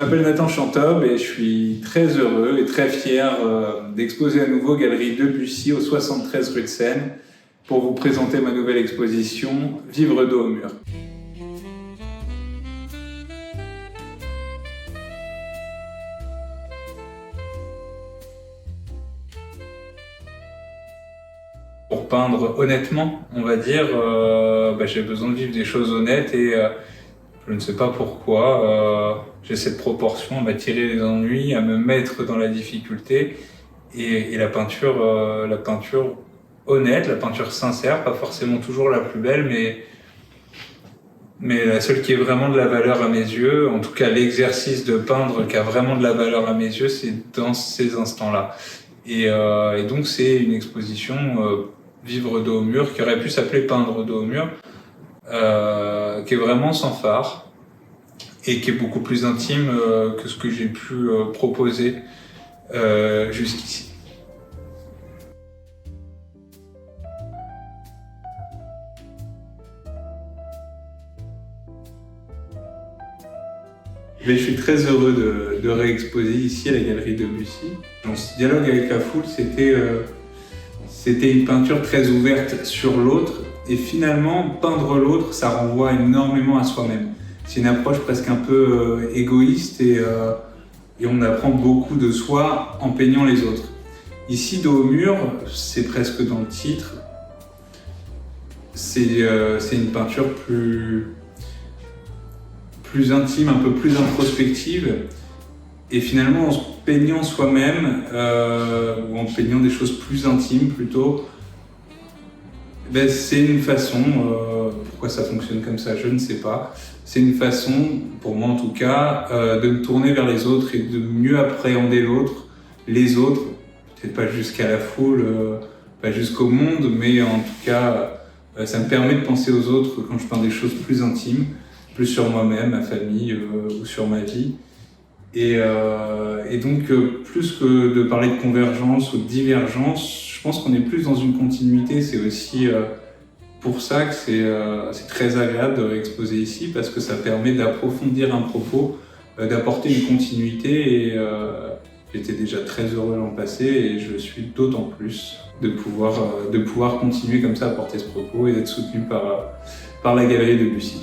Je m'appelle Nathan Chantob et je suis très heureux et très fier d'exposer à nouveau Galerie Debussy au 73 rue de Seine pour vous présenter ma nouvelle exposition Vivre dos au mur. Pour peindre honnêtement, on va dire, j'ai besoin de vivre des choses honnêtes et je ne sais pas pourquoi, j'ai cette proportion à m'attirer les ennuis, à me mettre dans la difficulté et la peinture honnête, la peinture sincère, pas forcément toujours la plus belle, mais la seule qui ait vraiment de la valeur à mes yeux, en tout cas l'exercice de peindre qui a vraiment de la valeur à mes yeux, c'est dans ces instants-là. Et donc c'est une exposition Vivre dos au mur, qui aurait pu s'appeler Peindre dos au mur, qui est vraiment sans phare et qui est beaucoup plus intime que ce que j'ai pu proposer jusqu'ici. Mais je suis très heureux de réexposer ici à la Galerie Debussy. Dans ce dialogue avec la foule, c'était une peinture très ouverte sur l'autre, et finalement, peindre l'autre, ça renvoie énormément à soi-même. C'est une approche presque un peu égoïste et on apprend beaucoup de soi en peignant les autres. Ici, dos au mur, c'est presque dans le titre, c'est une peinture plus intime, un peu plus introspective. Et finalement, en se peignant soi-même, ou en peignant des choses plus intimes plutôt, c'est une façon, pourquoi ça fonctionne comme ça, je ne sais pas, c'est une façon, pour moi en tout cas, de me tourner vers les autres et de mieux appréhender l'autre, les autres, peut-être pas jusqu'à la foule, pas jusqu'au monde, mais en tout cas, ça me permet de penser aux autres quand je peins des choses plus intimes, plus sur moi-même, ma famille ou sur ma vie. Et donc, plus que de parler de convergence ou de divergence, je pense qu'on est plus dans une continuité. C'est aussi pour ça que c'est très agréable de réexposer ici, parce que ça permet d'approfondir un propos, d'apporter une continuité. Et j'étais déjà très heureux l'an passé et je suis d'autant plus de pouvoir continuer comme ça à porter ce propos et d'être soutenu par la Galerie Debussy.